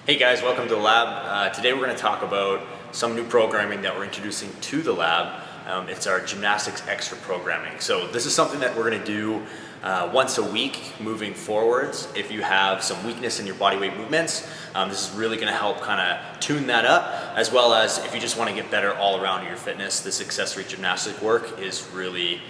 Hey guys, welcome to the lab. Today we're going to talk about some new programming that we're introducing to the lab. It's our gymnastics extra programming. So this is something that we're going to do once a week moving forwards. If you have some weakness in your body weight movements, this is really going to help kind of tune that up, as well as if you just want to get better all around in your fitness, this accessory gymnastic work is really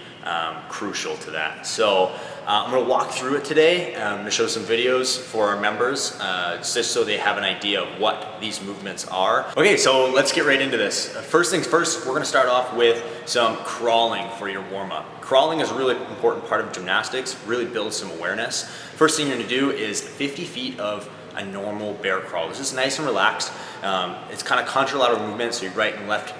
crucial to that. So I'm going to walk through it today. I'm going to show some videos for our members just so they have an idea of what these movements are. Okay, so let's get right into this. First things first, we're going to start off with some crawling for your warm-up. Crawling is a really important part of gymnastics, really builds some awareness. First thing you're going to do is 50 feet of a normal bear crawl. This is nice and relaxed. It's kind of contralateral movement, so your right and left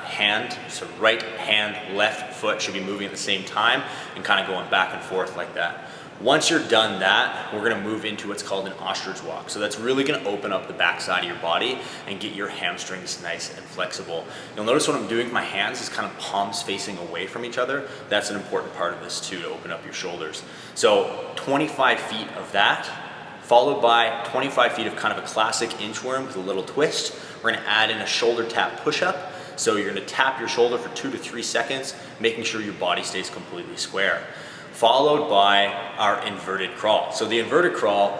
hand, so right hand, left foot should be moving at the same time and kind of going back and forth like that. Once you're done that, we're going to move into what's called an ostrich walk. So that's really going to open up the back side of your body and get your hamstrings nice and flexible. You'll notice what I'm doing with my hands is kind of palms facing away from each other. That's an important part of this too, to open up your shoulders. So 25 feet of that, followed by 25 feet of kind of a classic inchworm with a little twist. We're going to add in a shoulder tap push-up. So you're going to tap your shoulder for 2 to 3 seconds, making sure your body stays completely square. Followed by our inverted crawl. So the inverted crawl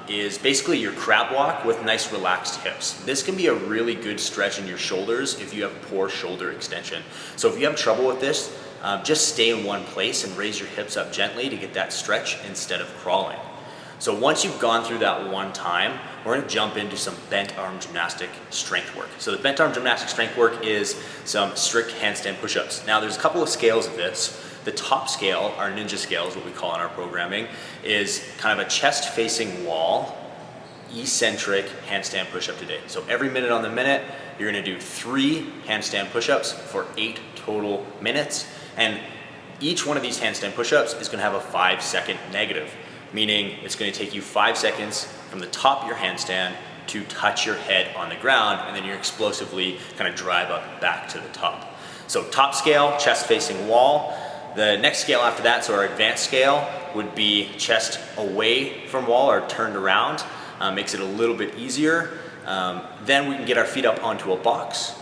is basically your crab walk with nice relaxed hips. This can be a really good stretch in your shoulders if you have poor shoulder extension. So if you have trouble with this, just stay in one place and raise your hips up gently to get that stretch instead of crawling. So once you've gone through that one time, we're going to jump into some bent arm gymnastic strength work. So the bent arm gymnastic strength work is some strict handstand push-ups. Now there's a couple of scales of this. The top scale, our ninja scale is what we call in our programming, is kind of a chest facing wall, eccentric handstand push-up today. So every minute on the minute, you're going to do 3 handstand push-ups for 8 total minutes. And each one of these handstand push-ups is going to have a 5-second negative, meaning it's going to take you 5 seconds from the top of your handstand to touch your head on the ground, and then you're explosively kind of drive up back to the top. So top scale, chest facing wall. The next scale after that, so our advanced scale, would be chest away from wall or turned around. Makes it a little bit easier. Then we can get our feet up onto a box,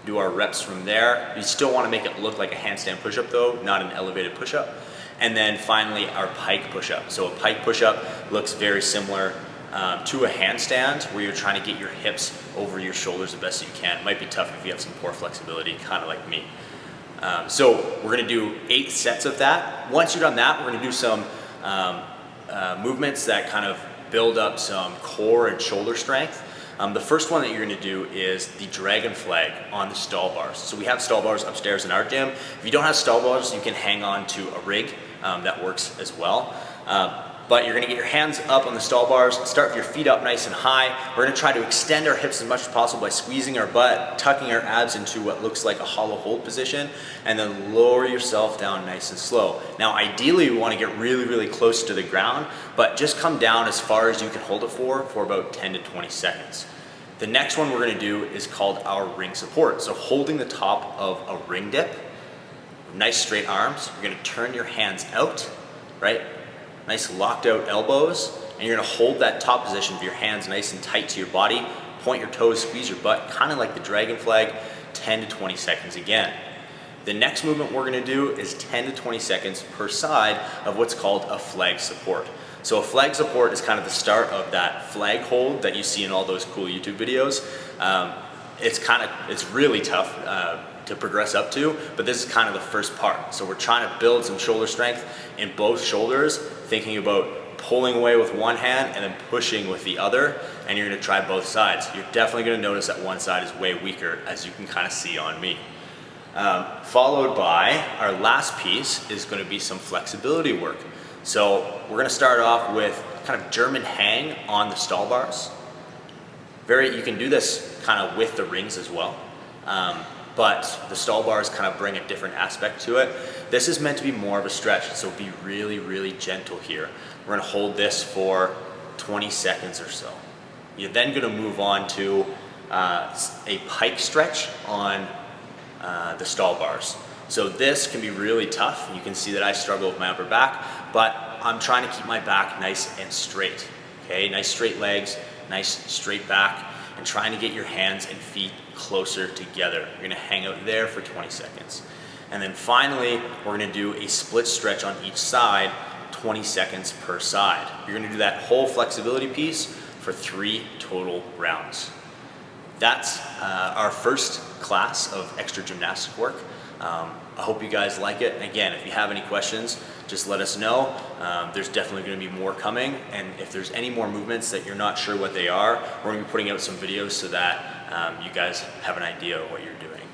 do our reps from there. You still want to make it look like a handstand push-up though, not an elevated push-up. And then finally our pike push-up. So a pike push-up looks very similar to a handstand where you're trying to get your hips over your shoulders the best you can. It might be tough if you have some poor flexibility, kind of like me. So we're going to do 8 sets of that. Once you're done that, we're going to do some movements that kind of build up some core and shoulder strength. The first one that you're going to do is the dragon flag on the stall bars. So we have stall bars upstairs in our gym. If you don't have stall bars, you can hang on to a rig. That works as well. But you're going to get your hands up on the stall bars, start with your feet up nice and high. We're going to try to extend our hips as much as possible by squeezing our butt, tucking our abs into what looks like a hollow hold position, and then lower yourself down nice and slow. Now ideally you want to get really, really close to the ground, but just come down as far as you can hold it for about 10 to 20 seconds. The next one we're going to do is called our ring support. So holding the top of a ring dip, nice straight arms, you're going to turn your hands out, right? Nice locked out elbows, and you're going to hold that top position of your hands nice and tight to your body, point your toes, squeeze your butt, kind of like the dragon flag, 10 to 20 seconds again. The next movement we're going to do is 10 to 20 seconds per side of what's called a flag support. So a flag support is kind of the start of that flag hold that you see in all those cool YouTube videos. It's really tough to progress up to, but this is kind of the first part. So we're trying to build some shoulder strength in both shoulders, thinking about pulling away with one hand and then pushing with the other, and you're going to try both sides. You're definitely going to notice that one side is way weaker, as you can kind of see on me. Followed by our last piece is going to be some flexibility work. So we're going to start off with kind of German hang on the stall bars. You can do this kind of with the rings as well. But the stall bars kind of bring a different aspect to it. This is meant to be more of a stretch, so be really, really gentle here. We're going to hold this for 20 seconds or so. You're then going to move on to a pike stretch on the stall bars. So this can be really tough. You can see that I struggle with my upper back, but I'm trying to keep my back nice and straight. Okay, nice straight legs, nice straight back, and trying to get your hands and feet closer together. You're gonna hang out there for 20 seconds. And then finally, we're gonna do a split stretch on each side, 20 seconds per side. You're gonna do that whole flexibility piece for 3 total rounds. That's our first class of extra gymnastic work. I hope you guys like it. And again, if you have any questions, just let us know. There's definitely going to be more coming. And if there's any more movements that you're not sure what they are, we're going to be putting out some videos so that you guys have an idea of what you're doing.